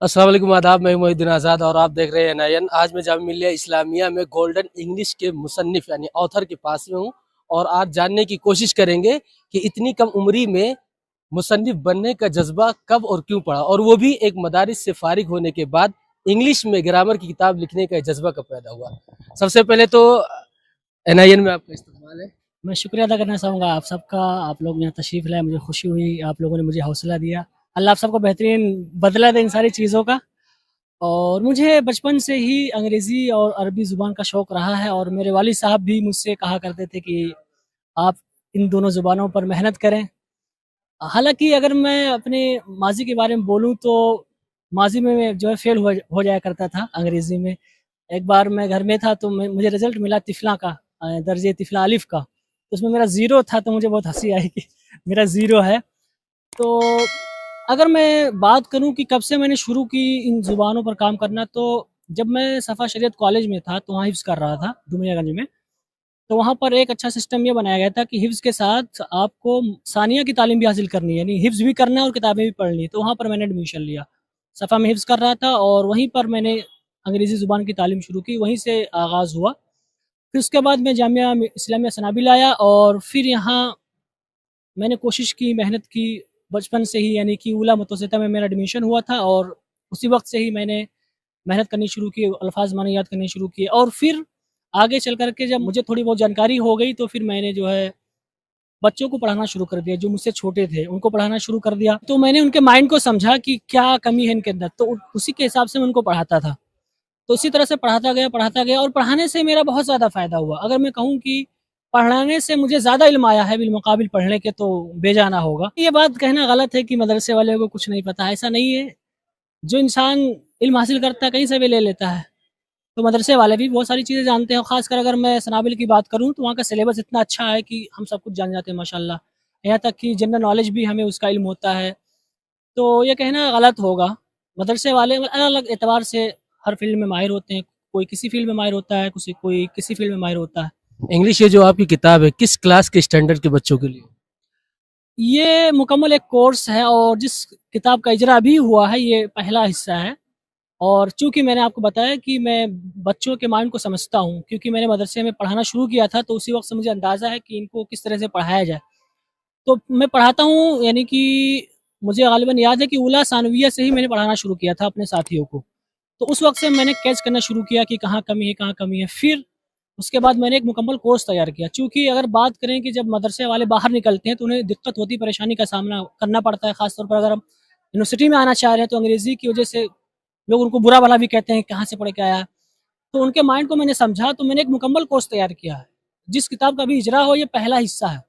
अस्सलाम वालेकुम आदाब। मैं मोहिद्दीन आज़ाद और आप देख रहे हैं नयन। आज मैं जामिया मिल्लिया इस्लामिया में गोल्डन इंग्लिश के मुसन्निफ यानी ऑथर के पास में हूँ और आज जानने की कोशिश करेंगे कि इतनी कम उम्री में मुसन्निफ बनने का जज्बा कब और क्यों पड़ा, और वो भी एक मदारिस से फारिग होने के बाद इंग्लिश में ग्रामर की किताब लिखने का जज्बा कब पैदा हुआ। सबसे पहले तो एनआईएन में आपका इस्तेमाल है। मैं शुक्रिया अदा करना चाहूँगा आप सबका। आप लोग यहाँ तशरीफ़ लाए, मुझे खुशी हुई, आप लोगों ने मुझे हौसला दिया। अल्लाह आप सबको बेहतरीन बदला दे इन सारी चीज़ों का। और मुझे बचपन से ही अंग्रेज़ी और अरबी ज़ुबान का शौक़ रहा है और मेरे वालिद साहब भी मुझसे कहा करते थे कि आप इन दोनों ज़ुबानों पर मेहनत करें। हालाँकि अगर मैं अपने माज़ी के बारे में बोलूँ तो माज़ी में मैं जो है फ़ेल हो जाया करता था अंग्रेज़ी में। एक बार मैं घर में था तो मुझे रिज़ल्ट मिला तिफ़ला का, दर्जे तिफ़ला अलिफ़ का। तो उसमें मेरा ज़ीरो था, तो मुझे बहुत हँसी आई कि मेरा ज़ीरो है। तो अगर मैं बात करूँ कि कब से मैंने शुरू की इन ज़ुबानों पर काम करना, तो जब मैं सफ़ा शरीयत कॉलेज में था तो वहाँ हिफ़्ज़ कर रहा था डुमरियागंज में। तो वहाँ पर एक अच्छा सिस्टम ये बनाया गया था कि हिफ्ज़ के साथ आपको सानिया की तालीम भी हासिल करनी है, यानी हिफ्ज़ भी करना है और किताबें भी पढ़नी है। तो वहाँ पर मैंने एडमिशन लिया। सफ़ा में हिफ्ज़ कर रहा था और वहीं पर मैंने अंग्रेज़ी ज़ुबान की तालीम शुरू की, वहीं से आगाज़ हुआ। फिर उसके बाद मैं जामिया इस्लामिया सनाबिल आया और फिर यहाँ मैंने कोशिश की, मेहनत की बचपन से ही, यानी कि ऊला मुतवस्सिता में मेरा एडमिशन हुआ था और उसी वक़्त से ही मैंने मेहनत करनी शुरू की, अल्फ़ाज़ माने याद करने शुरू किए। और फिर आगे चल कर के जब मुझे थोड़ी बहुत जानकारी हो गई तो फिर मैंने जो है बच्चों को पढ़ाना शुरू कर दिया, जो मुझसे छोटे थे, उनको पढ़ाना शुरू कर दिया। तो मैंने उनके माइंड को समझा कि क्या कमी है इनके अंदर, तो उसी के हिसाब से मैं उनको पढ़ाता था। तो इसी तरह से पढ़ाता गया और पढ़ाने से मेरा बहुत ज़्यादा फ़ायदा हुआ। अगर मैं कहूँ कि पढ़ाने से मुझे ज़्यादा इल्म आया है बिलमुक़ाबिल पढ़ने के, तो बेजाना होगा। ये बात कहना गलत है कि मदरसे वाले को कुछ नहीं पता, ऐसा नहीं है। जो इंसान इल्म हासिल करता है कहीं से भी ले लेता है। तो मदरसे वाले भी बहुत सारी चीज़ें जानते हैं, और ख़ासकर अगर मैं सनाबिल की बात करूँ तो वहाँ का सिलेबस इतना अच्छा है कि हम सब कुछ जान जाते हैं माशाअल्लाह। यहाँ तक कि जनरल नॉलेज भी हमें उसका इल्म होता है। तो ये कहना गलत होगा। मदरसे वाले अलग-अलग एतबार से हर फ़ील्ड में माहिर होते हैं। कोई किसी फ़ील्ड में माहिर होता है, कोई किसी फ़ील्ड में माहिर होता है। इंग्लिश ये जो आपकी किताब है किस क्लास के स्टैंडर्ड के बच्चों के लिए। ये मुकम्मल एक कोर्स है और जिस किताब का इजरा अभी हुआ है ये पहला हिस्सा है। और चूँकि मैंने आपको बताया कि मैं बच्चों के माइंड को समझता हूँ, क्योंकि मैंने मदरसे में पढ़ाना शुरू किया था, तो उसी वक़्त से मुझे अंदाज़ा है कि इनको किस तरह से पढ़ाया जाए। तो मैं पढ़ाता हूँ, यानी कि मुझे ग़ालिबन याद है कि ऊला सानविया से ही मैंने पढ़ाना शुरू किया था अपने साथियों को। तो उस वक़्त से मैंने कैच करना शुरू किया कि कहाँ कमी है, कहाँ कमी है। फिर उसके बाद मैंने एक मुकम्मल कोर्स तैयार किया। चूँकि अगर बात करें कि जब मदरसे वाले बाहर निकलते हैं तो उन्हें दिक्कत होती है, परेशानी का सामना करना पड़ता है। ख़ास तौर पर अगर हम यूनिवर्सिटी में आना चाह रहे हैं तो अंग्रेज़ी की वजह से लोग उनको बुरा-भला भी कहते हैं, कहाँ से पढ़ के आया है। तो उनके माइंड को मैंने समझा, तो मैंने एक मुकम्मल कोर्स तैयार किया है। जिस किताब का अभी इजरा हो ये पहला हिस्सा है।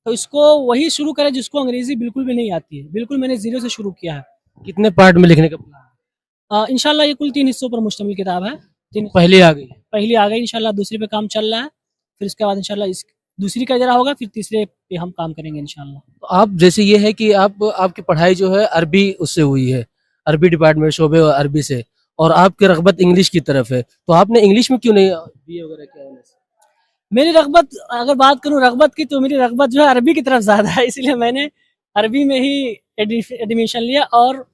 तो इसको वही शुरू करें जिसको अंग्रेज़ी बिल्कुल भी नहीं आती है। बिल्कुल मैंने ज़ीरो से शुरू किया है। कितने पार्ट में लिखने का प्लान है? इंशाल्लाह ये कुल 3 हिस्सों पर मुश्तमिल किताब है। 3 हिस्सों पहले आ गई। पहली आ गई, इंशाल्लाह दूसरी पे काम चल रहा है। फिर उसके बाद इंशाल्लाह इस दूसरी का इजरा होगा, फिर तीसरे पे हम काम करेंगे इंशाल्लाह। तो आप जैसे ये है कि आप आपकी पढ़ाई जो है अरबी उससे हुई है, अरबी डिपार्टमेंट शोबे अरबी से, और आपकी रग़बत इंग्लिश की तरफ है, तो आपने इंग्लिश में क्यों नहीं बीए वगैरह किया एमएस? मेरी रग़बत, अगर बात करूँ रग़बत की, तो मेरी रग़बत जो है अरबी की तरफ ज़्यादा है, इसलिए मैंने अरबी में ही एडमिशन लिया। और